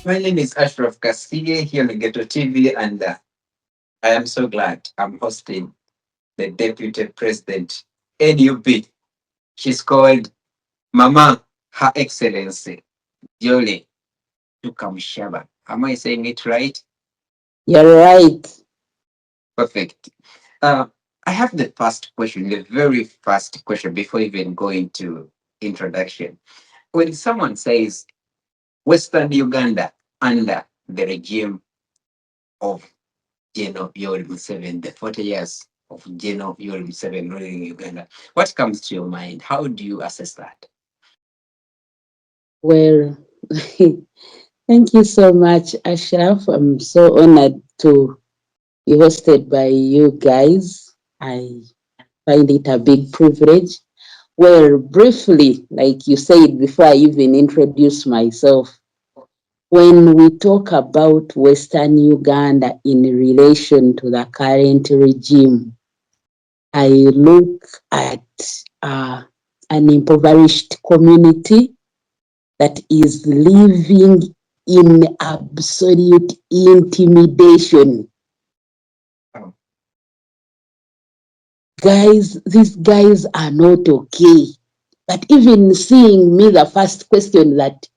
My name is ASHRAF Kasige here on Ghetto TV, and I am so glad I'm hosting the Deputy President NUB. She's called Mama Her Excellency Jolly Tukamshaba. Am I saying it right? You're right. Perfect. Uh, I have the first question, the very first question before even going to introduction. When someone says Western Uganda under the regime of General Yoweri Museveni, the 40 years of General Yoweri Museveni ruling Uganda, what comes to your mind? How do you assess that? Well, thank you so much, Ashraf. I'm so honored to be hosted by you guys. I find it a big privilege. Well, briefly, like you said before I even introduce myself, when we talk about Western Uganda in relation to the current regime, I look at uh, an impoverished community that is living in absolute intimidation. Oh, Guys, these guys are not okay. But even seeing me, the first question that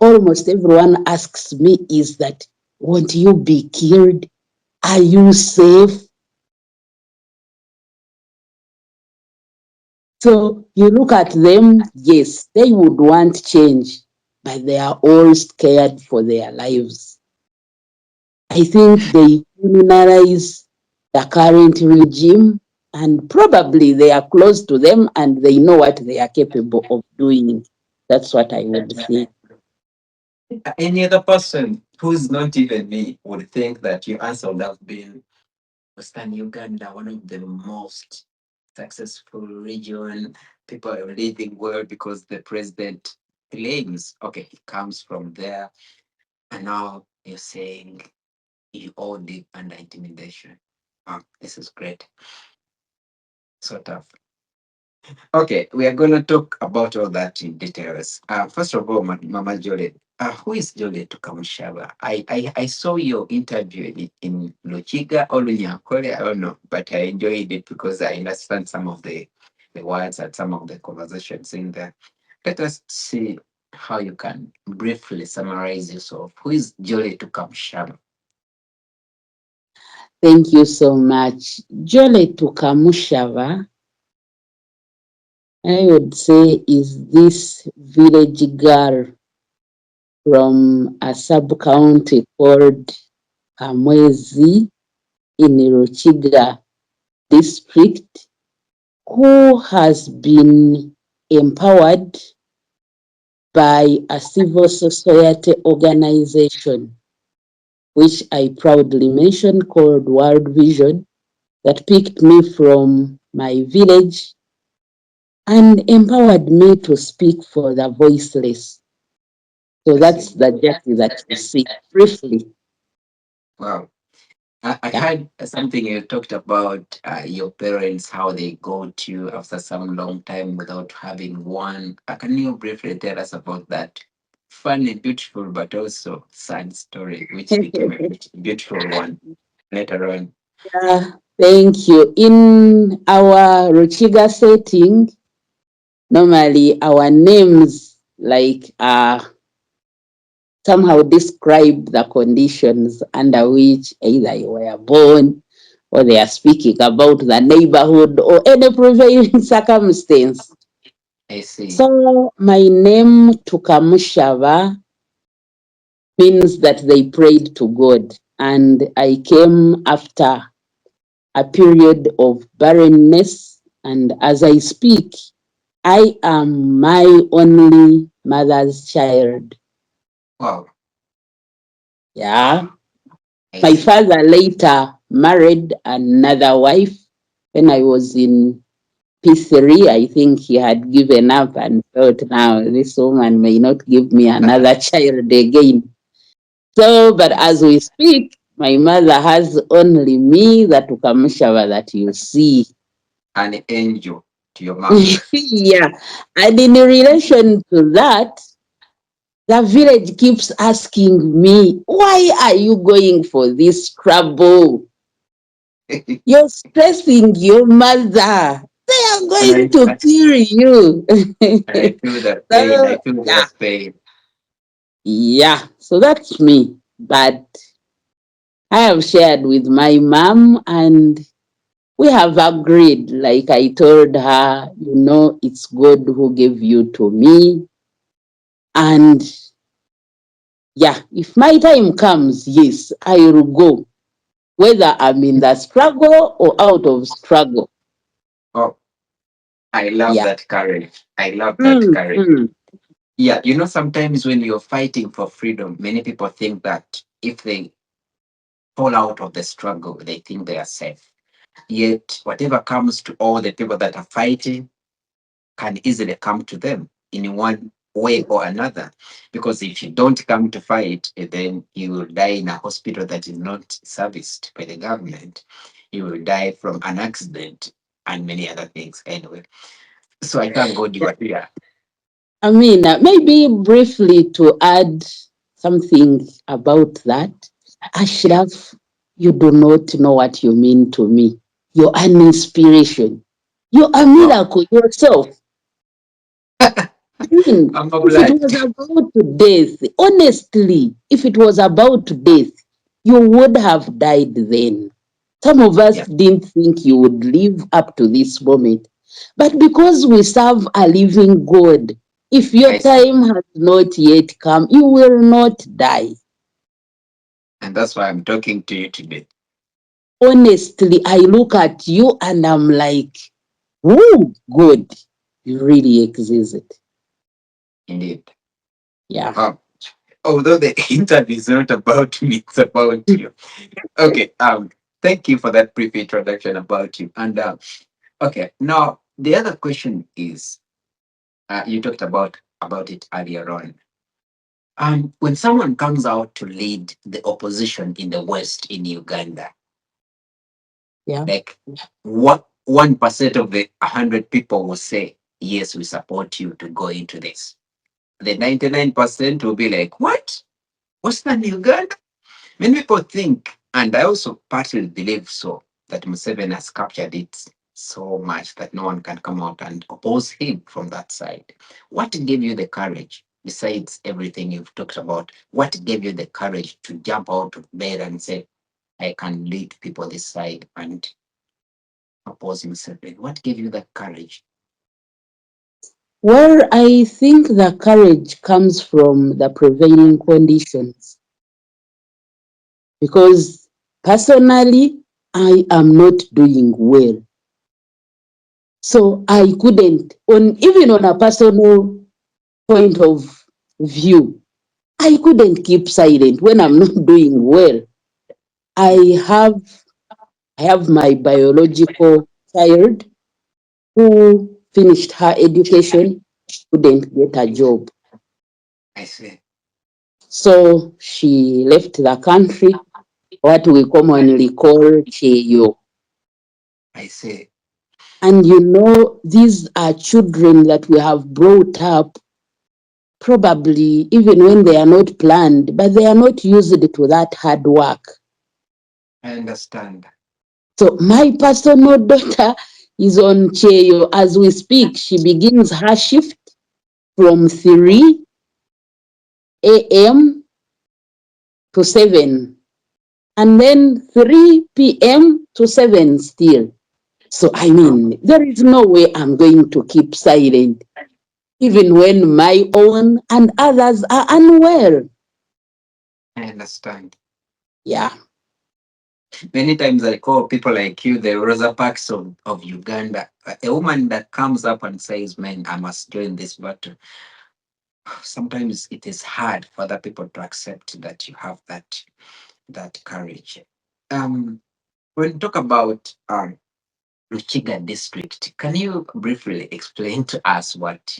almost everyone asks me is that, won't you be killed? Are you safe? So you look at them, yes, they would want change, but they are all scared for their lives. I think they criminalize the current regime, and probably they are close to them and they know what they are capable of doing. That's what I would say. any other person who's not even me would think that your answer would have been Western Uganda, one of the most successful region. People are living well because the president claims, okay, he comes from there. And now you're saying you all live under intimidation. This is great. So tough. Okay, we are going to talk about all that in details. First of all, Mama Jolie, who is Jolie Tukamushaba? I saw your interview in Luchiga or Lunyankole, I don't know, but I enjoyed it because I understand some of the words and some of the conversations in there. Let us see how you can briefly summarize yourself. Who is Jolie Tukamushaba? Thank you so much. Jole Tukamushava, I would say, is this village girl from a sub county called Kamwezi in Ruchiga district who has been empowered by a civil society organization, which I proudly mention, called World Vision, that picked me from my village and empowered me to speak for the voiceless. So I that's see. the journey that you see briefly. Wow. I Yeah. heard something you talked about your parents, how they got you after some long time without having one. Can you briefly tell us about that funny, beautiful, but also sad story, which became a beautiful one later on? Yeah, thank you. In our Ruchiga setting, normally our names somehow describe the conditions under which either you were born or they are speaking about the neighborhood or any prevailing circumstance. I see. So my name Tukamushava means that they prayed to God, and I came after a period of barrenness, and as I speak, I am my only mother's child. Wow, Yeah. I My see. father later married another wife when I was in P3. I think he had given up and thought, now this woman may not give me another child again. So, but I as see. we speak, my mother has only me, that Ukamushava that you see. An angel. to your mom. Yeah. And in relation to that, the village keeps asking me, why are you going for this trouble? You're stressing your mother. They are And going to kill you. I feel that pain. I So, feel yeah, that pain. yeah. So that's me. But I have shared with my mom and we have agreed. Like I told her, it's God who gave you to me. And yeah, if my time comes, yes, I will go, whether I'm in the struggle or out of struggle. Oh, I love Yeah. that courage. I love that Mm, courage. mm. Yeah, sometimes when you're fighting for freedom, many people think that if they fall out of the struggle, they think they are safe. Yet, whatever comes to all the people that are fighting can easily come to them in one way or another. Because if you don't come to fight, then you will die in a hospital that is not serviced by the government. You will die from an accident and many other things anyway. So I thank God you are here. I mean, maybe briefly to add something about that. Yeah. Ashraf, you do not know what you mean to me. You're an inspiration. You're a Wow. miracle yourself. I mean, I'm if it obliged. was about death, honestly, if it was about death, you would have died then. Some of us Yeah. didn't think you would live up to this moment. But because we serve a living God, if your I see. time has not yet come, you will not die. And that's why I'm talking to you today. Honestly, I look at you and I'm like, oh, God, you really exist. Indeed. Yeah. Um, although the interview is not about me, it's about you. Okay. Thank you for that brief introduction about you. And okay, now the other question is, you talked about it earlier on. When someone comes out to lead the opposition in the West in Uganda, Yeah. like what 1% of the 100 people will say, yes, we support you to go into this. The 99% will be like, what? Western Uganda? Many people think, and I also partly believe so, that Museveni has captured it so much that no one can come out and oppose him from that side. What gave you the courage, besides everything you've talked about, what gave you the courage to jump out of bed and say, I can lead people this side and oppose Museveni? What gave you that courage? Well, I think the courage comes from the prevailing conditions because personally, I am not doing well. So I couldn't, even on a personal point of view, I couldn't keep silent when I'm not doing well. I have I have my biological child who finished her education, couldn't get a job. I say, So she left the country, what we commonly call Cheyo. I say, And these are children that we have brought up probably even when they are not planned, but they are not used to that hard work. I understand. So my personal daughter is on Cheyo as we speak. She begins her shift from 3 a.m. to 7, and then 3 p.m. to 7 still. So, I Oh, mean, there is no way I'm going to keep silent, even when my own and others are unwell. I understand. Yeah. Many times I call people like you the Rosa Parks of Uganda. A woman that comes up and says, man, I must join this battle. Sometimes it is hard for other people to accept that you have that courage. Um, when you talk about Ruchiga district, can you briefly explain to us what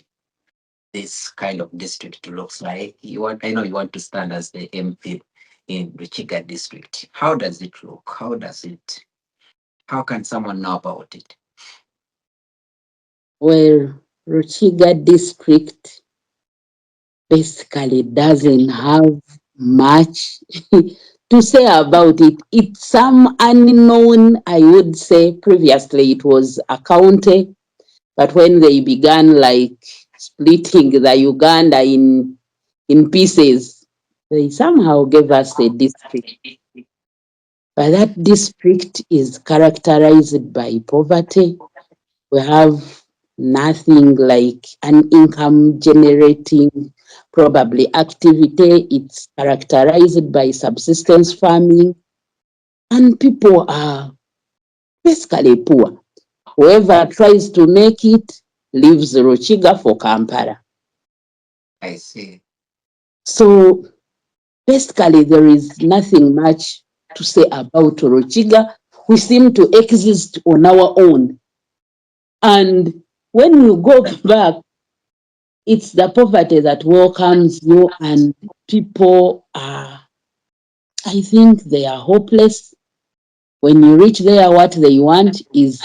this kind of district looks like? I know you want to stand as the MP in Ruchiga district. How does it look? How can someone know about it? Well, Ruchiga district basically doesn't have much to say about it. It's some unknown, I would say. Previously, it was a county, but when they began like splitting the Uganda in pieces, they somehow gave us a district. But that district is characterized by poverty. We have nothing like an income generating probably activity. It's characterized by subsistence farming, and people are basically poor. Whoever tries to make it leaves Ruchiga for Kampala. I see. So basically, there is nothing much to say about Ruchiga. We seem to exist on our own. And when you go back, it's the poverty that welcomes you, and people are, I think they are hopeless. When you reach there, what they want is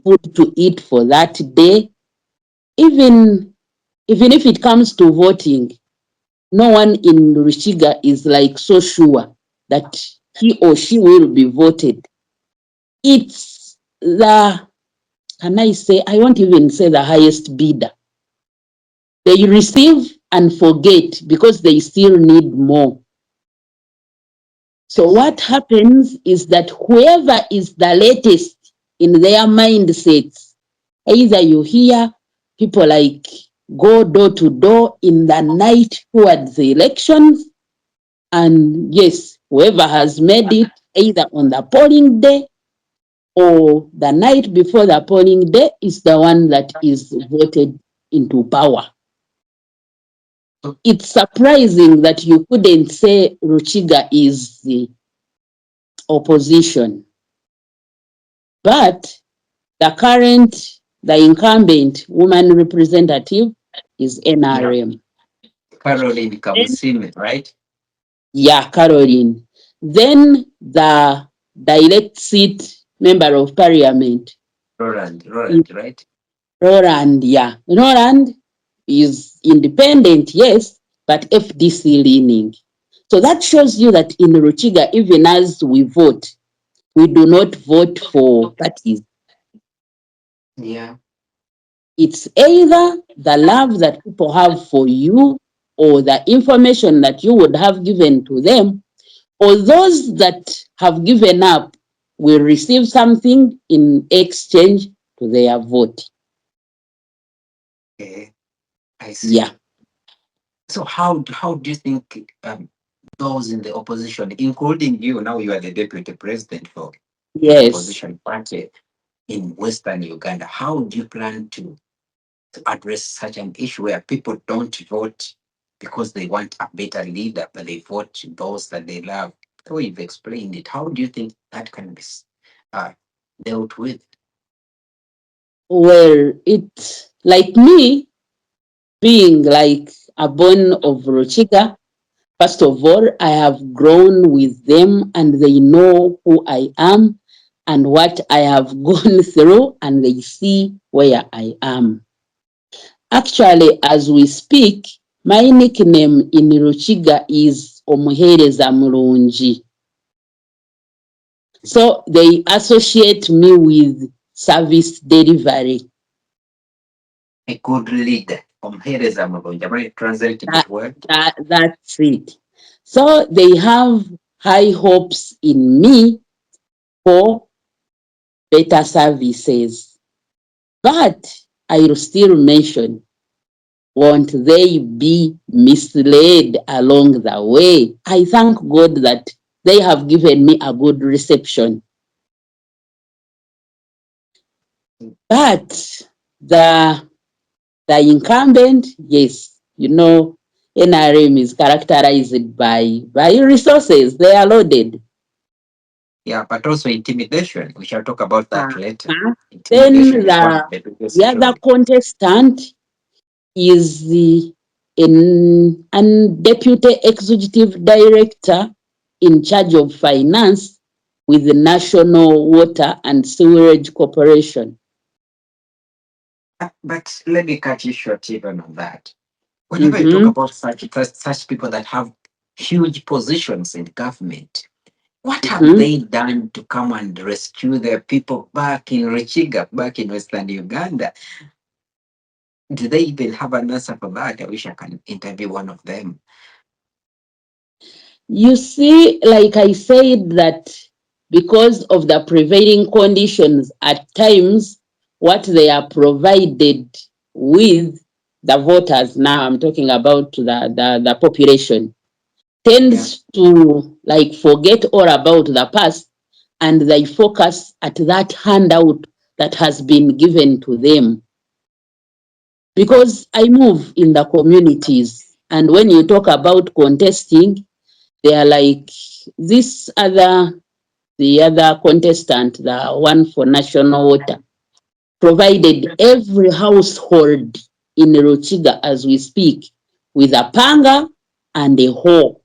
food to eat for that day. Even even if it comes to voting, no one in Rushiga is like so sure that he or she will be voted. It's the, can I say, I won't even say the highest bidder. They receive and forget because they still need more. I So what see. happens is that whoever is the latest in their mindsets, either you hear people like go door to door in the night towards the elections, and yes, whoever has made it either on the polling day or the night before the polling day is the one that is voted into power. Oh, It's surprising that you couldn't say Ruchiga is the opposition, but the incumbent woman representative is yeah. NRM. Caroline Then, Kamusime, right? yeah, Caroline. Then the direct seat member of parliament is Roland, right? Roland. Yeah, Roland is independent, yes, but FDC leaning. So that shows you that in Ruchiga, even as we vote, we do not vote for parties. Yeah. It's either the love that people have for you or the information that you would have given to them, or those that have given up will receive something in exchange to their vote. Okay. I Yeah. see. So how do you think those in the opposition, including you, now you are the deputy president for the Yes. opposition party in Western Uganda, how do you plan to address such an issue where people don't vote because they want a better leader, but they vote those that they love? The way you've explained it, how do you think that can be uh, dealt with? Well, it's like me being like a born of Ruchiga. First of all, I have grown with them and they know who I am and what I have gone through, and they see where I am. Actually, as we speak, my nickname in Ruchiga is Omuhereza Mulungi. So they associate me with service delivery. A good leader. Omhereza mulungi. Am I translating That, that word? that's it. So they have high hopes in me for better services. But I will still mention, won't they be misled along the way? I thank God that they have given me a good reception. But the the incumbent, yes, NRM is characterized by resources. They are loaded. Yeah, but also intimidation. We shall talk about that later. Uh-huh. Then Intimidation is one of the the biggest other roles. contestant is an deputy executive director in charge of finance with the National Water and Sewerage Corporation. But let me cut you short even on that. Whenever you talk Mm-hmm. about such people that have huge positions in government, what have Mm-hmm. they done to come and rescue their people back in Richiga, back in Western Uganda? Do they even have an answer for that? I wish I can interview one of them. You see, like I said, that because of the prevailing conditions, at times, what they are provided with, the voters, now I'm talking about the population, Yeah. tends to like forget all about the past, and they focus at that handout that has been given to them. Oh, Because I move in the communities, and when you talk about contesting, they are like this other, the other contestant, the one for national water, provided every household in Ruchiga as we speak with a panga and a hoe.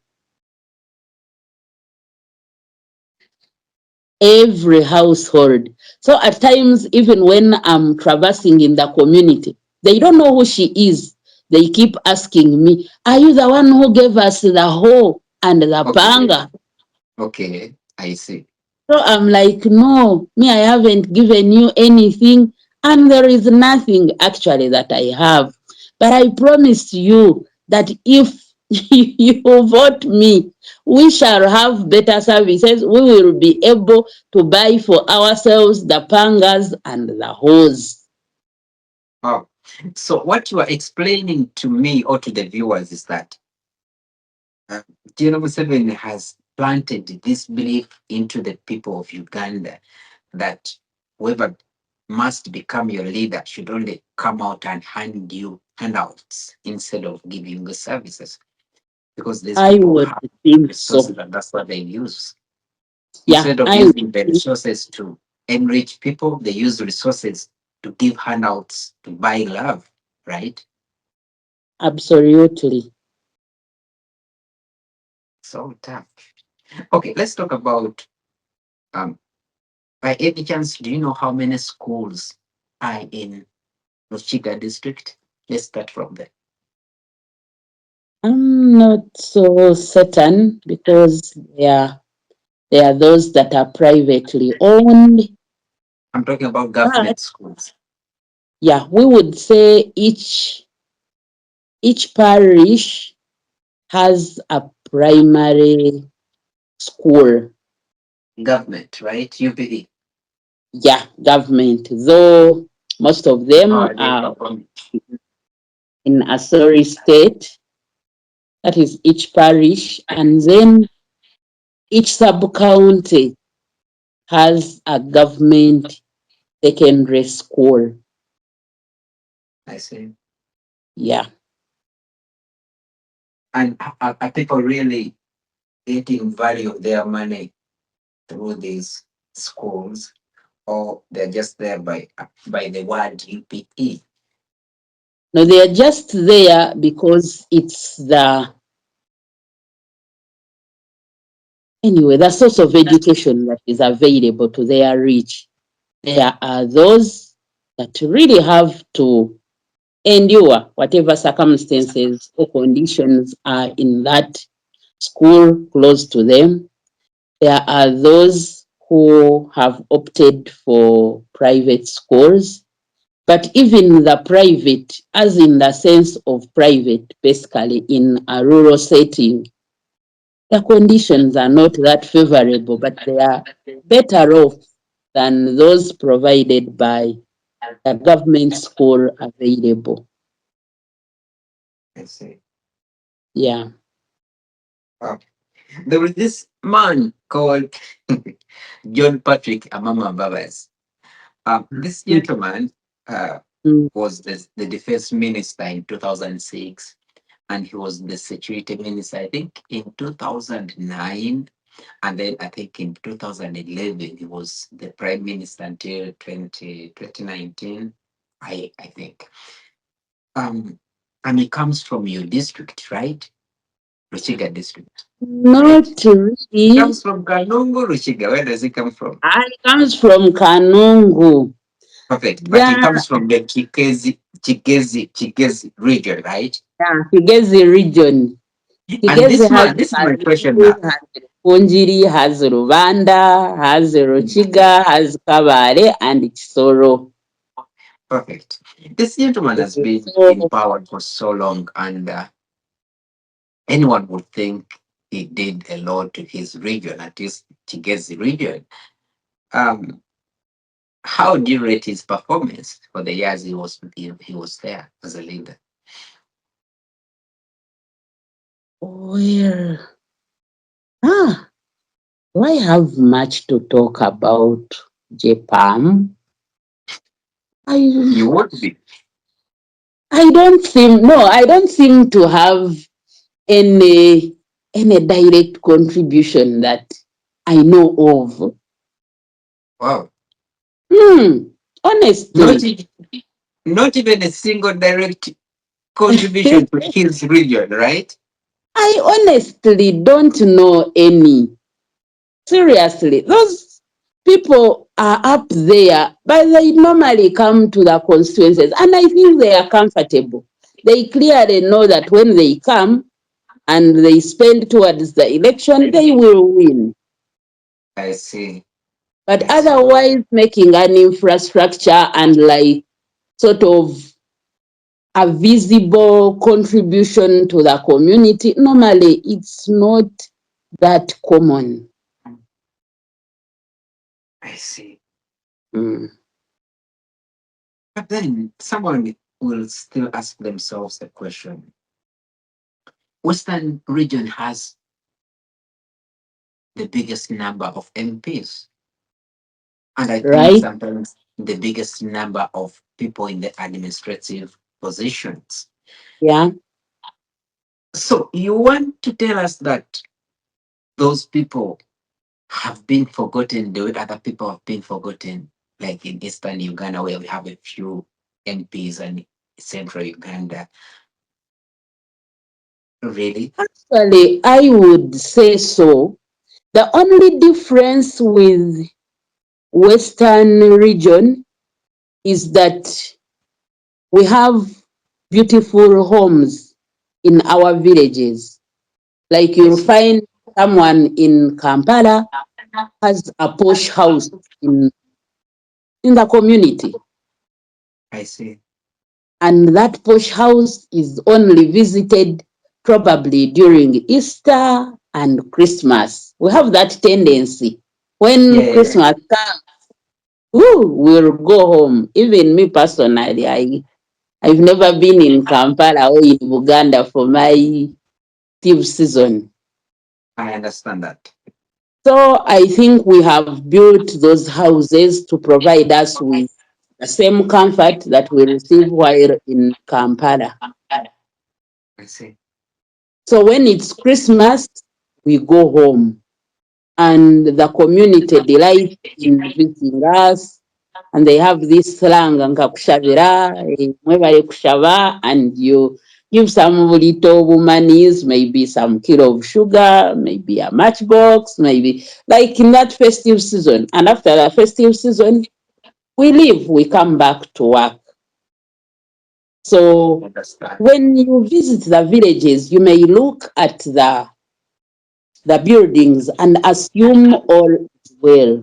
Every household. So at times, even when I'm traversing in the community, they don't know who she is. They keep asking me, "Are you the one who gave us the hoe and the okay. panga?" Okay. I see. So I'm like, "No, me, I haven't given you anything, and there is nothing actually that I have. But I promised you that if you vote me, we shall have better services. We will be able to buy for ourselves the pangas and the hose." Oh. So what you are explaining to me or to the viewers is that uh, General Museveni has planted this belief into the people of Uganda that whoever must become your leader should only come out and hand you handouts instead of giving you services, because these I people would have think resources so. and that's what they use. Yeah, Instead of I would using the think resources to enrich people, they use resources to give handouts to buy love, right? absolutely. So tough. Okay, let's talk about um by any chance, do you know how many schools are in Ruchiga district? Let's start from there. I'm not so certain because there are those that are privately owned. I'm talking about But government schools. yeah, we would say each parish has a primary school. Government, right? UPE. Yeah, government, though most of them Oh, they are government. in Asori state, that is each parish, and then each sub-county has a government secondary school. I see. Yeah. And are people really getting value of their money through these schools, or they're just there by the word UPE? No, they are just there because it's the source of education that is available to their reach. There are those that really have to endure whatever circumstances or conditions are in that school close to them. There are those who have opted for private schools, but even the private, as in the sense of private, basically in a rural setting, the conditions are not that favorable, but they are better off than those provided by the government school available. I see. Yeah. Wow. There was this man called John Patrick Amama Babas. This gentleman uh, Mm. was the defense minister in 2006, and he was the security minister, I think, in 2009. And then I think in 2011, he was the prime minister until 2019, I think. Um, and he comes from your district, right? Rushiga district, right? Not really. Comes from Kanungu, Rushiga. Where does he come from? I comes from Kanungu. Perfect. But he Yeah, comes from the Chigezi region, right? Kigezi region. And Kigezi this has man, this is my question Karibu, now. has Rukungiri, has Rubanda, has Ruchiga, has Kabale, and Kisoro. Perfect. This gentleman has been in So, power for so long, and anyone would think he did a lot to his region, at least Chigezi region. Um, how do you rate his performance for the years he was there as a leader? well, ah, do I have much to talk about Japan? You I would be. I don't seem to have any direct contribution that I know of. Wow. Hmm, Not, honestly, e- not even a single direct contribution to his region, right? I honestly don't know any. Seriously, those people are up there, but they normally come to the constituencies, and I think they are comfortable. They clearly know that when they come and they spend towards the election, they will win. I see. But I see. otherwise, making an infrastructure and like sort of a visible contribution to the community, normally it's not that common. I see. Mm. But then someone will still ask themselves a question. Western region has the biggest number of MPs, and I think Right? sometimes the biggest number of people in the administrative positions. Yeah. So you want to tell us that those people have been forgotten the way other people have been forgotten, like in Eastern Uganda, where we have a few MPs, and Central Uganda. Really? Actually, I would say so. The only difference with Western region is that we have beautiful homes in our villages. Like I you'll see. find someone in Kampala has a posh house in the community. I see. And that posh house is only visited probably during Easter and Christmas. We have that tendency. Yeah, When yeah, yeah. Christmas comes, ooh, we'll go home. Even me personally, I've never been in Kampala or in Uganda for my festive season. I understand that. So I think we have built those houses to provide us with the same comfort that we receive while in Kampala. I see. So when it's Christmas, we go home and the community delights in visiting us. And they have this slang, nkakushabira, mwebale kushaba, and you give some little monies, maybe some kilo of sugar, maybe a matchbox, maybe like in that festive season. And after the festive season, we leave, we come back to work. I So understand. when you visit the villages, you may look at the buildings and assume all is well.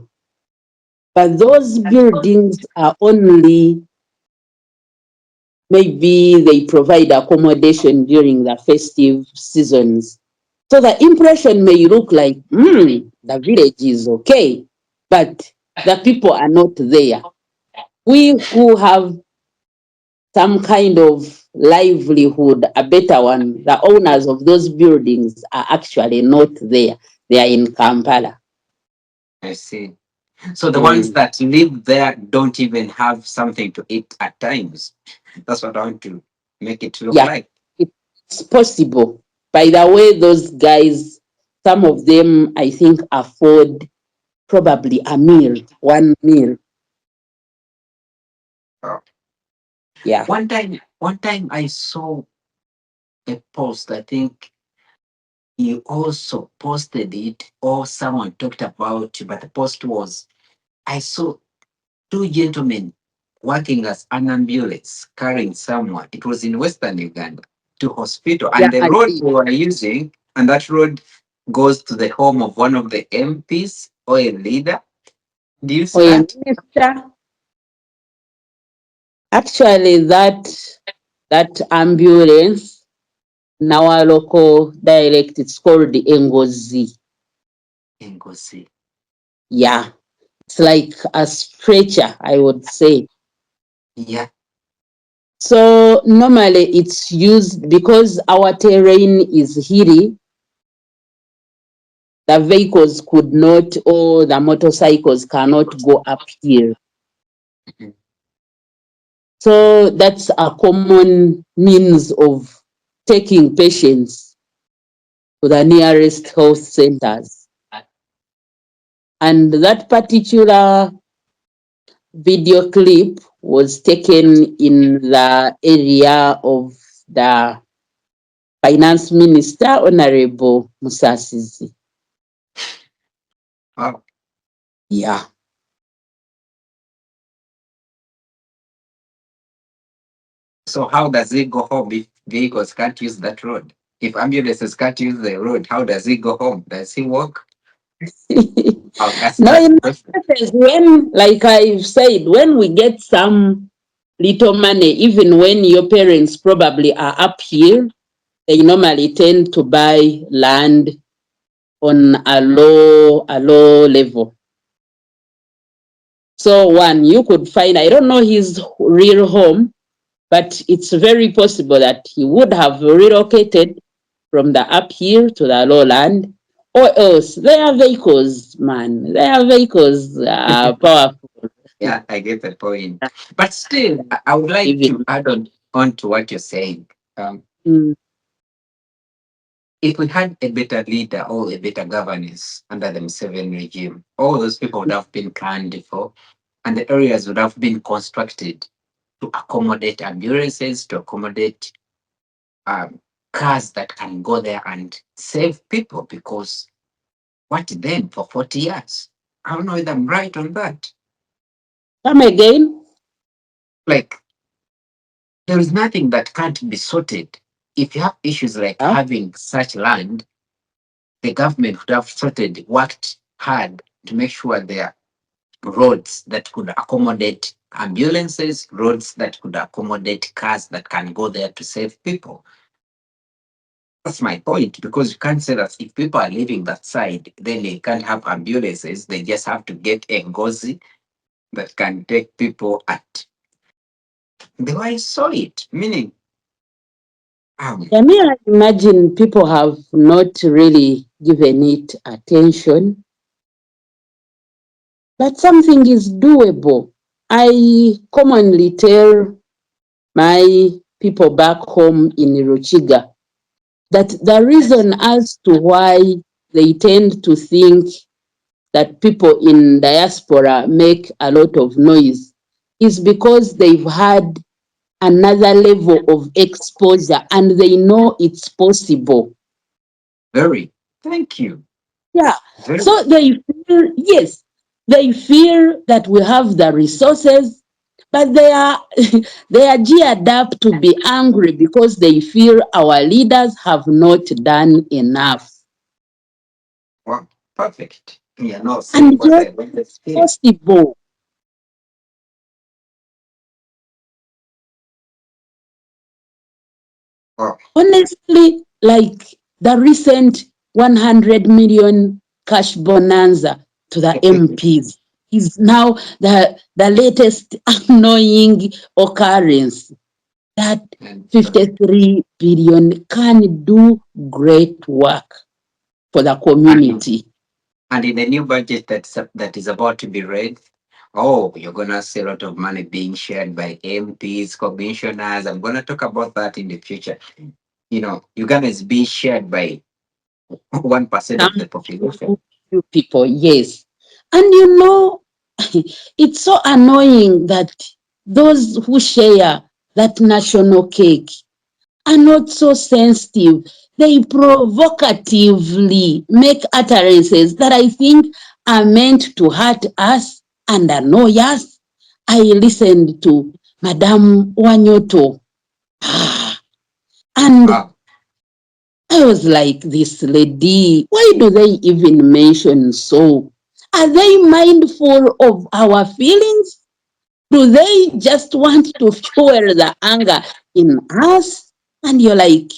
But those buildings are only, maybe they provide accommodation during the festive seasons. So the impression may look like, the village is okay, but the people are not there. We who have some kind of livelihood, a better one, the owners of those buildings are actually not there. They are in Kampala. I see. So the ones Mm. that live there don't even have something to eat at times. That's what I want to make it look Yeah, like. it's possible. By the way, those guys, some of them, I think, afford probably a meal, one meal. Oh. Yeah. One time I saw a post. I think you also posted it, or someone talked about it, but the post was I saw two gentlemen. working as an ambulance, carrying someone. It was in Western Uganda to hospital, Yeah, and the I road did. we were using, and that road goes to the home of one of the MPs or a leader. Do you see Or a that? minister. Actually, that ambulance in our local dialect, it's called the Engozi. In Gosi. Yeah, it's like a stretcher, I would say. Yeah. So normally it's used because our terrain is hilly. The vehicles could not, or the motorcycles cannot go up here. Mhm. So that's a common means of taking patients to the nearest health centers. And that particular video clip was taken in the area of the Finance Minister, Honorable Musasizi. Wow. Yeah. So how does it go home if vehicles can't use that road? If ambulances can't use the road, how does he go home? Does he walk? I'll ask No, that in question. most cases, when, like I've said, when we get some little money, even when your parents probably are up here, they normally tend to buy land on a low level. So one, you could find, I don't know his real home, but it's very possible that he would have relocated from the up here to the lowland, or else their vehicles, man, their vehicles are powerful. Yeah, I get the point. But still, I would like to Even add on to what you're saying. Um, mm, if we had a better leader or a better governance under the Museveni regime, all those people would have been canned for, and the areas would have been constructed to accommodate ambulances, to accommodate um, cars that can go there and save people. Because what then for 40 years? I don't know if I'm right on that. come again. Like, there is nothing that can't be sorted. If you have issues like Yeah. having such land, the government would have sorted, worked hard to make sure there are roads that could accommodate ambulances, roads that could accommodate cars that can go there to save people. That's my point, because you can't say that if people are leaving that side, then they can't have ambulances. They just have to get a gozi that can take people at the way I saw it. Meaning, um, Yeah, me, I imagine people have not really given it attention, but something is doable. I commonly tell my people back home in Ruchiga that the reason as to why they tend to think that people in diaspora make a lot of noise is because they've had another level of exposure and they know it's possible. very, thank you. Yeah. Very. So they feel, yes, they feel that we have the resources, but they are they are geared up to be angry because they feel our leaders have not done enough. Wow, perfect. You're not saying And what yet I wanted to hear. possible. Wow. Honestly, like the recent 100 million cash bonanza to the MPs is now the latest annoying occurrence. That and, uh, 53 billion can do great work for the and community. and in the new budget that is about to be read, oh, you're gonna see a lot of money being shared by MPs, commissioners. I'm gonna talk about that in the future. Uganda is being shared by 1% of Some the population. few people, yes. And it's so annoying that those who share that national cake are not so sensitive. They provocatively make utterances that I think are meant to hurt us and annoy us. I listened to Madame Wanyoto. And Wow. I was like, this lady, why do they even mention so? Are they mindful of our feelings? Do they just want to fuel the anger in us? And you're like,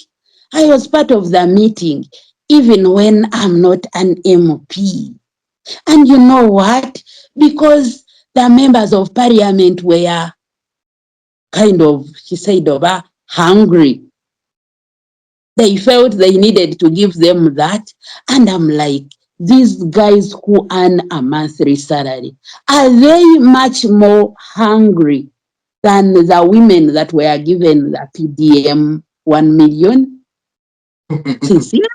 I was part of the meeting, even when I'm not an MP. And you know what? Because the members of parliament were kind of, he said, hungry. They felt they needed to give them that. And I'm like, these guys who earn a monthly salary, are they much more hungry than the women that were given the PDM 1 million? Sincerely,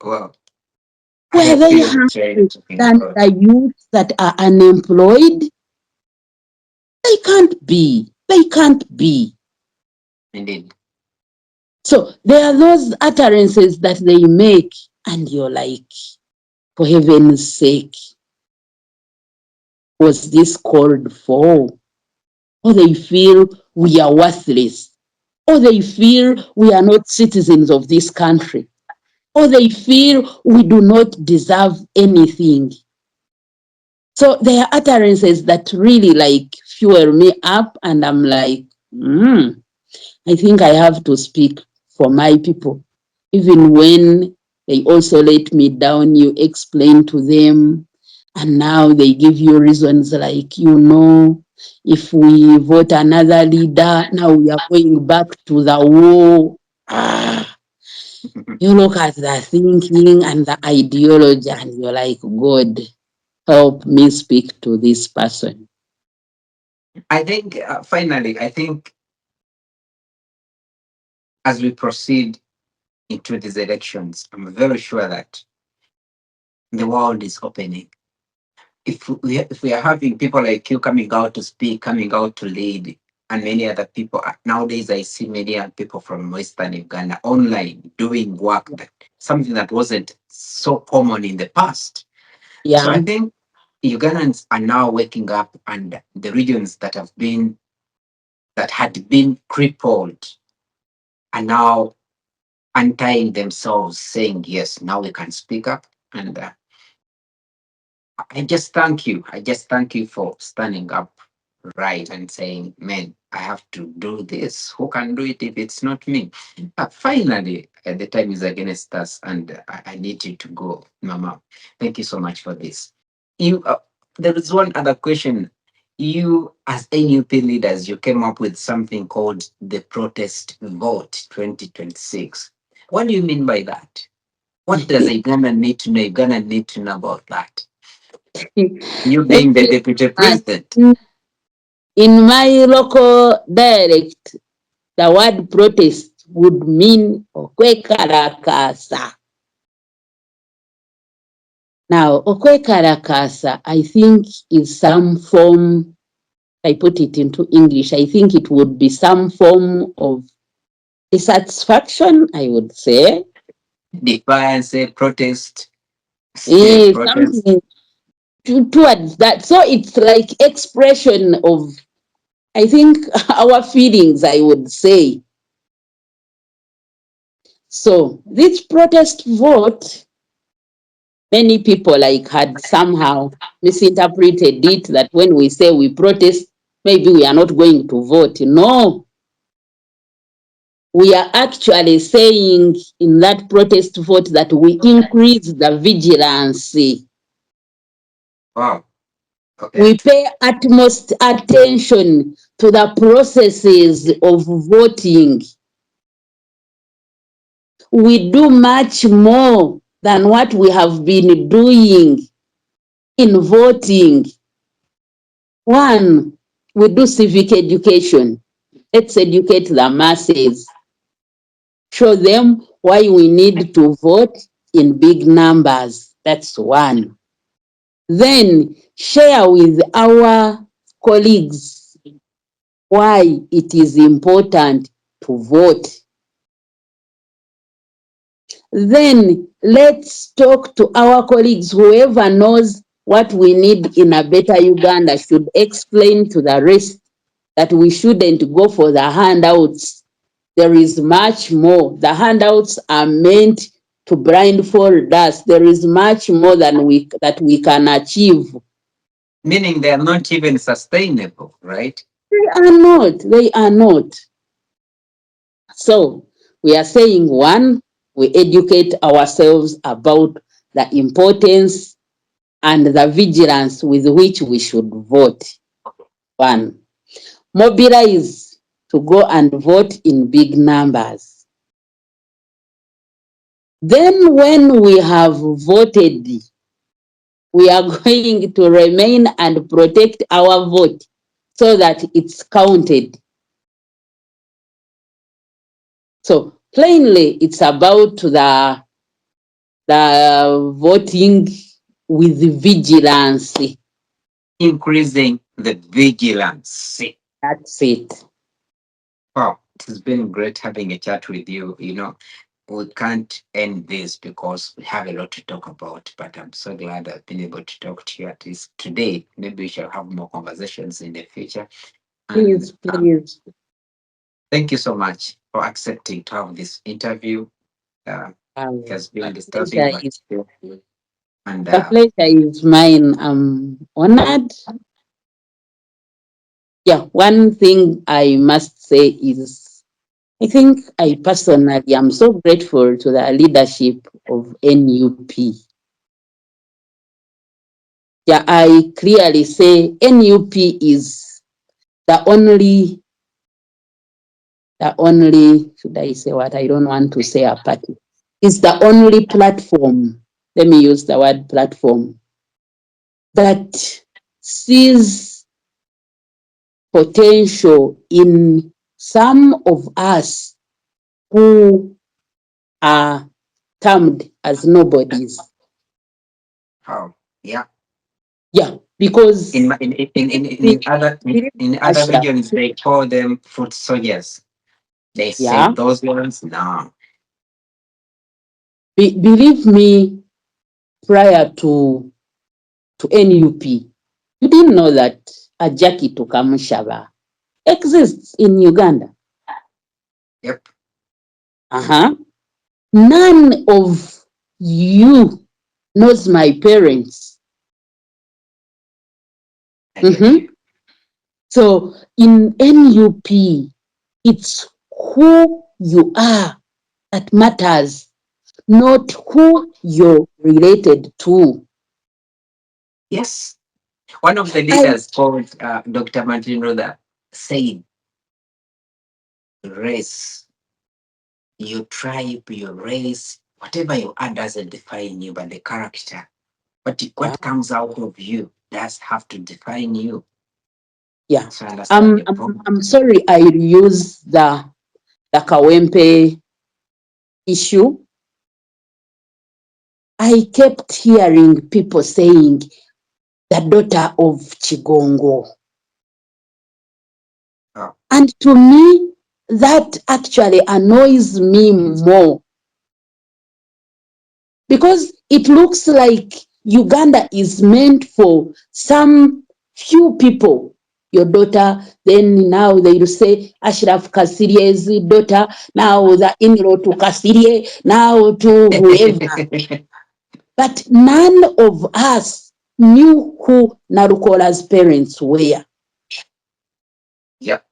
Wow. I were have they feel the train hungry talking than about. the youth that are unemployed? They can't be. They can't be. Indeed. So there are those utterances that they make, and you're like, for heaven's sake, was this called for? Or they feel we are worthless, or they feel we are not citizens of this country, or they feel we do not deserve anything. So there are utterances that really like fuel me up, and I'm like, I think I have to speak for my people. Even when they also let me down, you explain to them, and now they give you reasons like, if we vote another leader, now we are going back to the war. You look at the thinking and the ideology, and you're like, God, help me speak to this person. I think finally, I think as we proceed into these elections, I'm very sure that the world is opening. If we are having people like you coming out to speak, coming out to lead, and many other people nowadays, I see many other people from Western Uganda online doing work that something that wasn't so common in the past. So I Yeah. think Ugandans are now waking up, and the regions that had been crippled are now untying themselves, saying, yes, now we can speak up. And I just thank you. I just thank you for standing up right and saying, man, I have to do this. Who can do it if it's not me? Finally, the time is against us, and I need you to go, Mama. Thank you so much for this. You, there is one other question. You, as NUP leaders, you came up with something called the Protest Vote 2026. What do you mean by that? What does Uganda need to know? Uganda need to know about that. You Thank being the you deputy so much. president. In my local dialect, the word protest would mean okwekarakasa. Now, okwekarakasa, I think, is some form, I put it into English, I think it would be some form of dissatisfaction, I would say. Defiance, protest, protest. Something towards that. So it's like expression of, I think, our feelings, I would say. So this protest vote, many people like had somehow misinterpreted it that when we say we protest, maybe we are not going to vote. No, we are actually saying in that protest vote that we increase the vigilance. Wow. Okay. We pay utmost attention to the processes of voting. We do much more than what we have been doing in voting. One, we do civic education. Let's educate the masses. Show them why we need to vote in big numbers. That's one. Then share with our colleagues why it is important to vote. Then let's talk to our colleagues, whoever knows what we need in a better Uganda should explain to the rest that we shouldn't go for the handouts. There is much more. The handouts are meant to blindfold us. There is much more than that we can achieve. Meaning they are not even sustainable, right? They are not. They are not. So we are saying one, we educate ourselves about the importance and the vigilance with which we should vote. One, mobilize to go and vote in big numbers. Then when we have voted, we are going to remain and protect our vote so that it's counted. So plainly, it's about the voting with vigilance. Increasing the vigilance. That's it. Wow, it has been great having a chat with you. We can't end this because we have a lot to talk about, but I'm so glad I've been able to talk to you at least today. Maybe we shall have more conversations in the future. And Please, please. thank you so much for accepting to have this interview. It Um, has been the disturbing, pleasure but is still. And the pleasure is mine. I'm honored. Yeah, one thing I must say is I think I personally am so grateful to the leadership of NUP. Yeah, I clearly say NUP is the only, should I say what? I don't want to say a party. It's the only platform, let me use the word platform, that sees potential in some of us who are termed as nobodies. oh, yeah. Yeah, In because my- believe in other Ashraf, regions they call them foot soldiers. They say yeah, those ones no. believe me, prior to NUP, you didn't know that a Jackie Tukamushaba exists in Uganda. Yep. Uh-huh. None of you knows my parents. I get Mhm. you. So in NUP, it's who you are that matters, not who you're related to. Yes. One of the I leaders called Dr. Martin Luther said, race, your tribe, your race, whatever you are doesn't define you, but the character. yeah, What comes out of you does have to define you. yeah. So I understand your point. I'm sorry I use the Kawempe issue. I kept hearing people saying the daughter of Chigongo. Oh, And to me, that actually annoys me more because it looks like Uganda is meant for some few people. Your daughter, then now they will say Ashraf Kasirie's daughter, now the in-law to Kasirie, now to whoever. But none of us knew who Narukola's parents were. yep.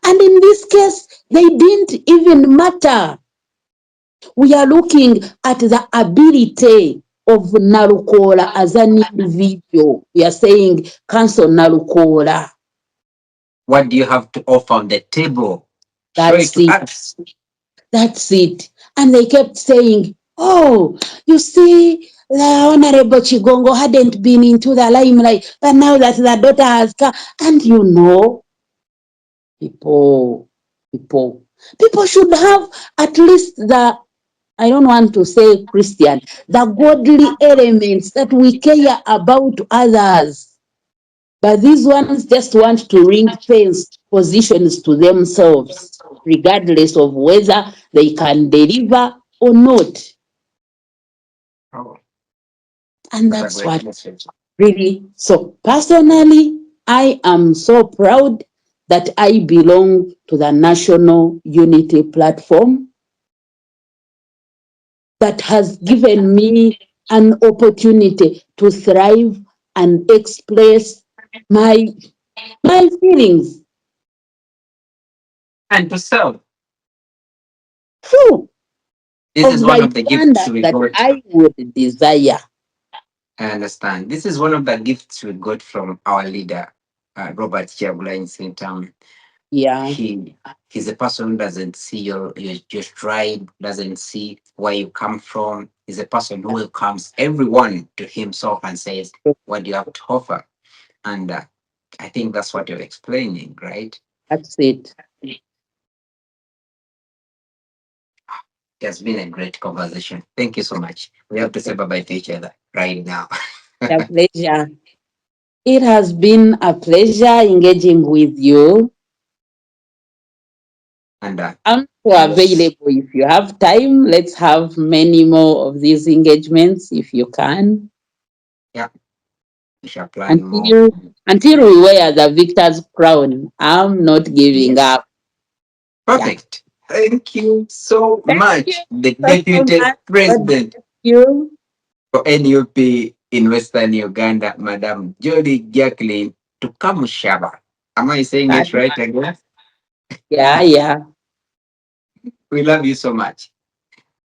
And in this case, they didn't even matter. We are looking at the ability of Narukola as an individual. We are saying cancel Narukola. What do you have to offer on the table? Show it That's to it. us. That's it. And they kept saying, oh, you see, the Honorable Chigongo hadn't been into the limelight, but now that the daughter has come, and people, people should have at least I don't want to say Christian, the godly elements that we care about others. But these ones just want to ring fence positions to themselves, regardless of whether they can deliver or not. Oh, And what a that's great what message. really. So personally, I am so proud that I belong to the National Unity Platform that has given me an opportunity to thrive and express my my feelings. And to serve. True. This is Of one the of the gifts Uganda we that got. I would desire. I understand. This is one of the gifts we got from our leader, Robert Chagulanyi Sentamu. Yeah, He's a person who doesn't see your tribe, doesn't see where you come from. He's a person who welcomes everyone to himself and says, "What do you have to offer?" And I think that's what you're explaining, right? that's it. It has been a great conversation. Thank you so much. We have to say bye bye to each other right now. A pleasure. It has been a pleasure engaging with you. And I'm so yes, available if you have time. Let's have many more of these engagements if you can. yeah, we shall plan more. Until until we wear the victor's crown. I'm not giving Yes, up. Yeah. perfect. Thank you so Thank you much, the so Deputy much. God President bless you. for NUP in Western Uganda, Madam Jody Jacqueline Tukamushaba. Am I saying God, it right again? yeah, yeah. We love you so much.